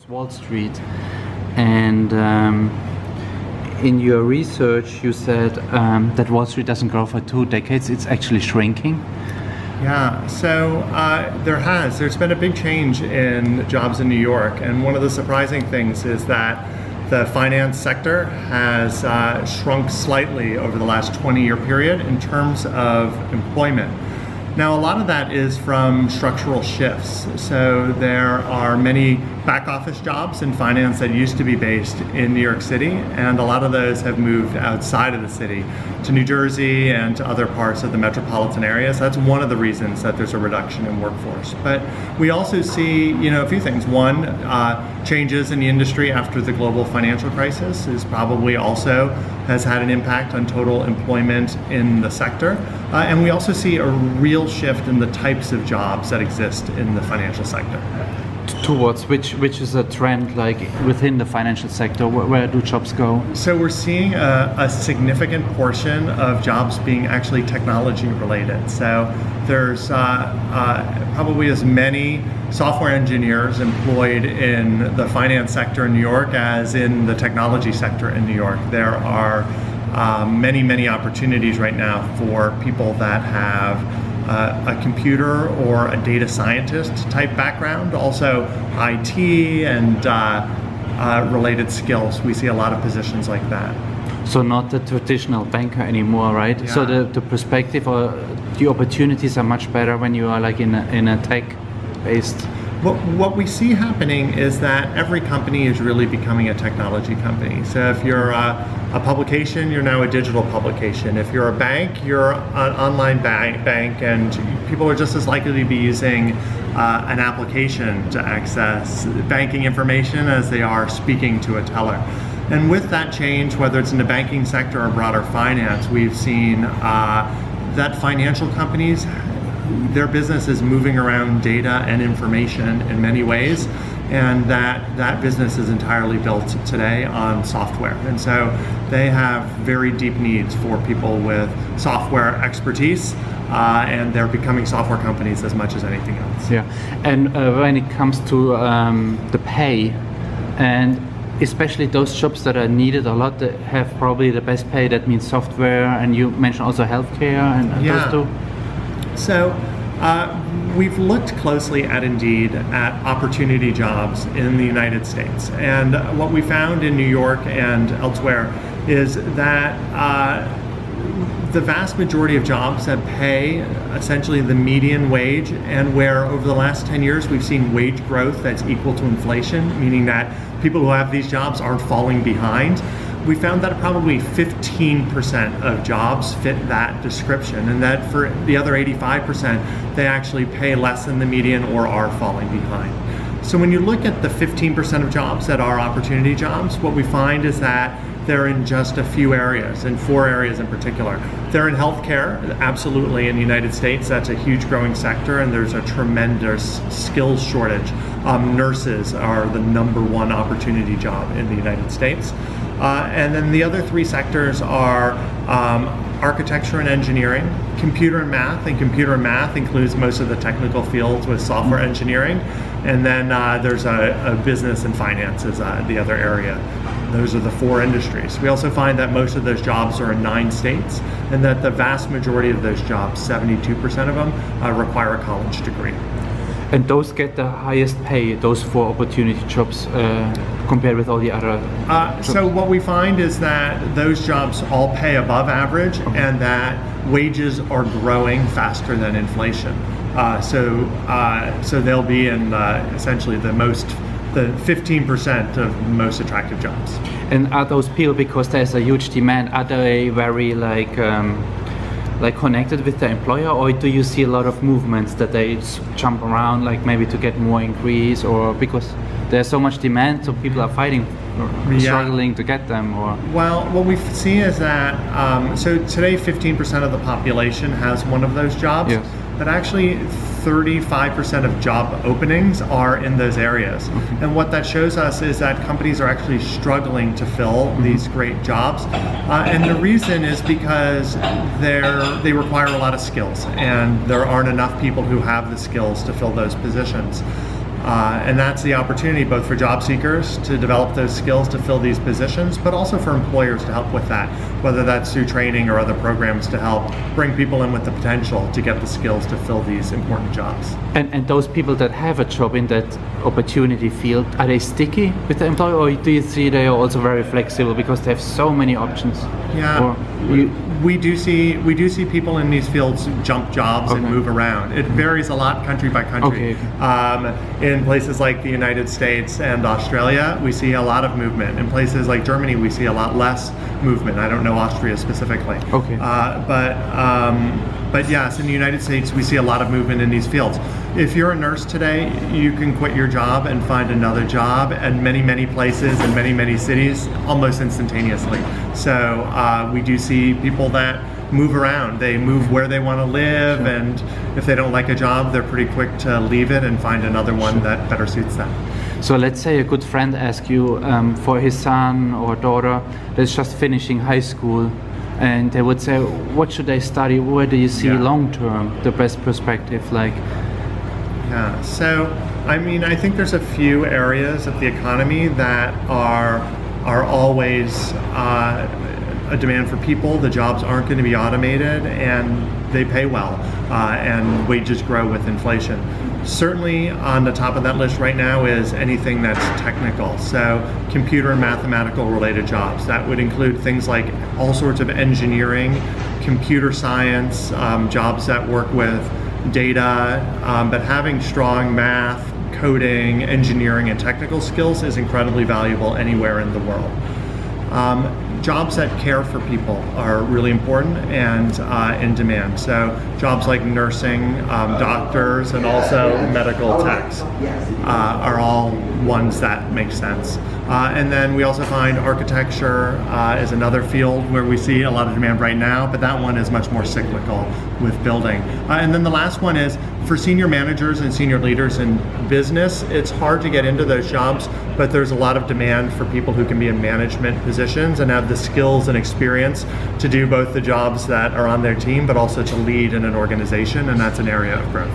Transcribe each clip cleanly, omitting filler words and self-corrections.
Wall Street, and in your research you said that Wall Street doesn't grow for 2 decades, it's actually shrinking. Yeah, so there's been a big change in jobs in New York, and one of the surprising things is that the finance sector has shrunk slightly over the last 20-year period in terms of employment. Now, a lot of that is from structural shifts. So there are many back office jobs in finance that used to be based in New York City, and a lot of those have moved outside of the city to New Jersey and to other parts of the metropolitan areas. That's one of the reasons that there's a reduction in workforce. But we also see, a few things. One, changes in the industry after the global financial crisis is probably also has had an impact on total employment in the sector. And we also see a real shift in the types of jobs that exist in the financial sector. Towards which is a trend, like within the financial sector, where do jobs go? So we're seeing a significant portion of jobs being actually technology related. So there's probably as many software engineers employed in the finance sector in New York as in the technology sector in New York. There are many opportunities right now for people that have a computer or a data scientist type background, also IT and related skills. We see a lot of positions like that. So not the traditional banker anymore, right? Yeah. So the perspective or the opportunities are much better when you are like in a tech-based. What we see happening is that every company is really becoming a technology company. So if you're a publication, you're now a digital publication. If you're a bank, you're an online bank, and people are just as likely to be using an application to access banking information as they are speaking to a teller. And with that change, whether it's in the banking sector or broader finance, we've seen that financial companies, their business is moving around data and information in many ways, and that business is entirely built today on software. And so they have very deep needs for people with software expertise, and they're becoming software companies as much as anything else. Yeah, and when it comes to the pay, and especially those jobs that are needed a lot, that have probably the best pay, that means software, and you mentioned also healthcare and those two. So we've looked closely at Indeed at opportunity jobs in the United States, and what we found in New York and elsewhere is that the vast majority of jobs that pay essentially the median wage, and where over the last 10 years we've seen wage growth that's equal to inflation, meaning that people who have these jobs aren't falling behind. We found that probably 15% of jobs fit that description, and that for the other 85%, they actually pay less than the median or are falling behind. So when you look at the 15% of jobs that are opportunity jobs, what we find is that they're in just a few areas, in 4 areas in particular. They're in healthcare, absolutely. In the United States, that's a huge growing sector, and there's a tremendous skills shortage. Nurses are the #1 opportunity job in the United States. And then the other 3 sectors are architecture and engineering, computer and math includes most of the technical fields with software engineering, and then there's a business and finance is the other area. Those are the 4 industries. We also find that most of those jobs are in 9 states, and that the vast majority of those jobs, 72% of them, require a college degree. And those get the highest pay, those 4 opportunity jobs, compared with all the other jobs? So what we find is that those jobs all pay above average, and that wages are growing faster than inflation. So they'll be in essentially the 15% of most attractive jobs. And are those people, because there's a huge demand, are they very like connected with the employer, or do you see a lot of movements that they jump around, like maybe to get more increase, or because there's so much demand, so people are fighting or struggling to get them? Or well, what we see is that so today 15% of the population has one of those jobs. Yes. But actually 35% of job openings are in those areas. Okay. And what that shows us is that companies are actually struggling to fill these great jobs. And the reason is because they require a lot of skills, and there aren't enough people who have the skills to fill those positions. And that's the opportunity both for job seekers to develop those skills to fill these positions, but also for employers to help with that, whether that's through training or other programs to help bring people in with the potential to get the skills to fill these important jobs. And those people that have a job in that opportunity field, are they sticky with the employer, or do you see they are also very flexible because they have so many options? Yeah, we do see people in these fields jump jobs and move around. It varies a lot country by country. In places like the United States and Australia, we see a lot of movement. In places like Germany, we see a lot less movement. I don't know Austria specifically. But yes, in the United States, we see a lot of movement in these fields. If you're a nurse today, you can quit your job and find another job at many, many places in many, many cities almost instantaneously. So we do see people that move around. They move where they want to live, and if they don't like a job, they're pretty quick to leave it and find another one that better suits them. So let's say a good friend asks you for his son or daughter that's just finishing high school, and they would say, what should they study? Where do you see long term the best perspective? Yeah, so I mean, I think there's a few areas of the economy that are always a demand for people. The jobs aren't going to be automated, and they pay well, and wages grow with inflation. Certainly on the top of that list right now is anything that's technical, so computer and mathematical related jobs. That would include things like all sorts of engineering, computer science, jobs that work with data, but having strong math, coding, engineering, and technical skills is incredibly valuable anywhere in the world. Jobs that care for people are really important and in demand. So jobs like nursing, doctors, and also medical techs are all ones that make sense. And then we also find architecture is another field where we see a lot of demand right now, but that one is much more cyclical with building. And then the last one is for senior managers and senior leaders in business. It's hard to get into those jobs, but there's a lot of demand for people who can be in management positions and have the skills and experience to do both the jobs that are on their team, but also to lead in an organization, and that's an area of growth.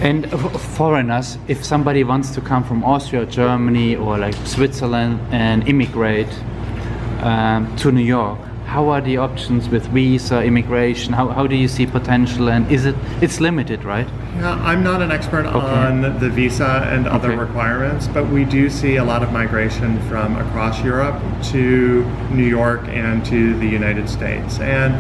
And foreigners, if somebody wants to come from Austria, Germany, or like Switzerland and immigrate to New York, how are the options with visa, immigration? How do you see potential, and it's limited, right? Yeah, I'm not an expert on the visa and other requirements, but we do see a lot of migration from across Europe to New York and to the United States. And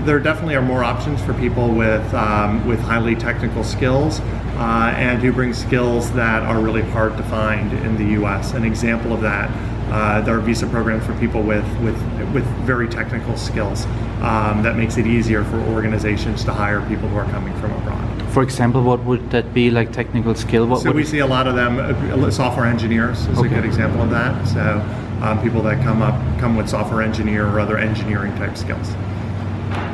there definitely are more options for people with highly technical skills and who bring skills that are really hard to find in the U.S. An example of that, there are visa programs for people with very technical skills that makes it easier for organizations to hire people who are coming from abroad. For example, what would that be, like technical skill? So we see a lot of them, software engineers is a good example of that. So people that come with software engineer or other engineering type skills.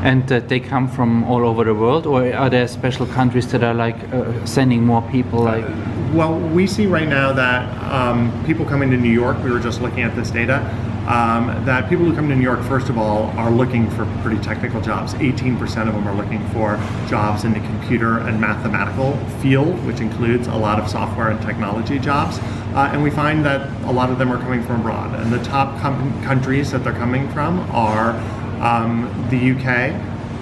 And they come from all over the world, or are there special countries that are like sending more people? Well, we see right now that people coming to New York, we were just looking at this data, that people who come to New York, first of all, are looking for pretty technical jobs. 18% of them are looking for jobs in the computer and mathematical field, which includes a lot of software and technology jobs. And we find that a lot of them are coming from abroad. And the top countries that they're coming from are the UK,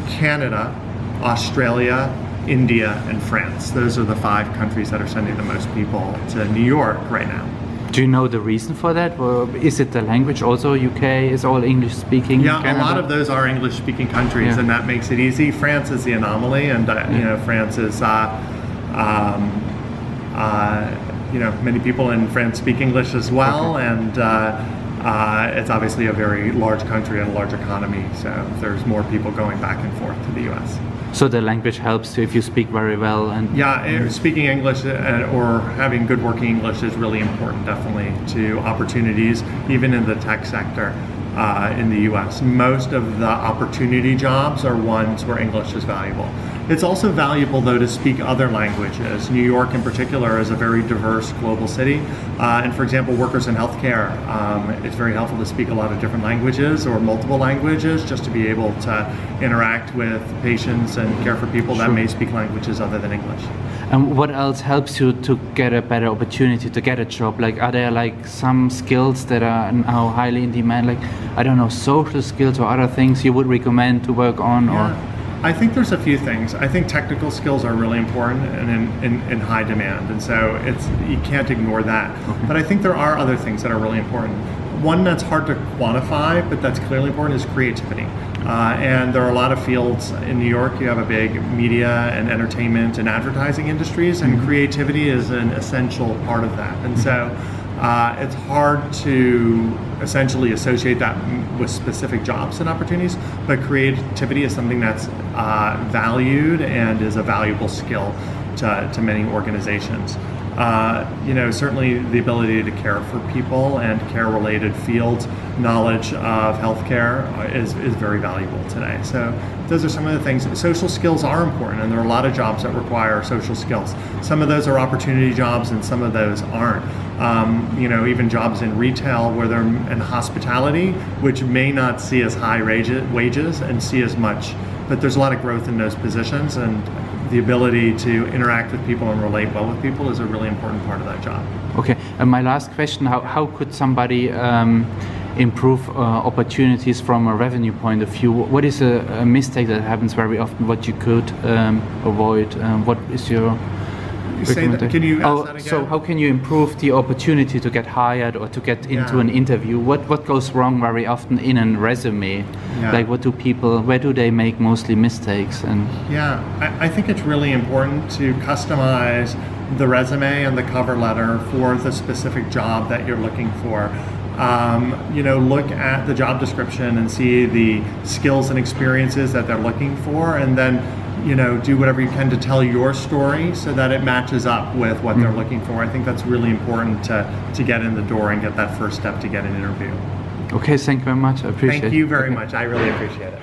Canada, Australia, India, and France. Those are the 5 countries that are sending the most people to New York right now. Do you know the reason for that? Or is it the language also? UK is all English speaking? Yeah, Canada? A lot of those are English speaking countries, and that makes it easy. France is the anomaly, and you know, France is you know, many people in France speak English as well, and it's obviously a very large country and a large economy, so there's more people going back and forth to the US. So the language helps too if you speak very well, and speaking English or having good working English is really important, definitely, to opportunities even in the tech sector in the US. Most of the opportunity jobs are ones where English is valuable. It's also valuable, though, to speak other languages. New York, in particular, is a very diverse global city. And for example, workers in healthcare, it's very helpful to speak a lot of different languages or multiple languages just to be able to interact with patients and care for people that may speak languages other than English. And what else helps you to get a better opportunity to get a job? Like, are there like some skills that are now highly in demand? Like, I don't know, social skills or other things you would recommend to work on? Yeah. Or I think there's a few things. I think technical skills are really important and in high demand, and so you can't ignore that. Okay. But I think there are other things that are really important. One that's hard to quantify, but that's clearly important, is creativity. And there are a lot of fields in New York. You have a big media and entertainment and advertising industries, and creativity is an essential part of that. And so it's hard to essentially associate that with specific jobs and opportunities, but creativity is something that's valued and is a valuable skill to many organizations. Certainly the ability to care for people and care-related fields, knowledge of healthcare is very valuable today. So those are some of the things. Social skills are important, and there are a lot of jobs that require social skills. Some of those are opportunity jobs, and some of those aren't. Even jobs in retail and hospitality, which may not see as high wages and see as much, but there's a lot of growth in those positions, and the ability to interact with people and relate well with people is a really important part of that job. Okay, and my last question, how could somebody improve opportunities from a revenue point of view? What is a mistake that happens very often, what you could avoid? What is your recommendation? Can you ask that again? So how can you improve the opportunity to get hired or to get into an interview? What goes wrong very often in a resume? Yeah. Like where do they make mostly mistakes? And I think it's really important to customize the resume and the cover letter for the specific job that you're looking for. Look at the job description and see the skills and experiences that they're looking for, and then do whatever you can to tell your story so that it matches up with what they're looking for. I think that's really important to get in the door and get that first step to get an interview. Okay, thank you very much. I appreciate it. Thank you very much. I really appreciate it.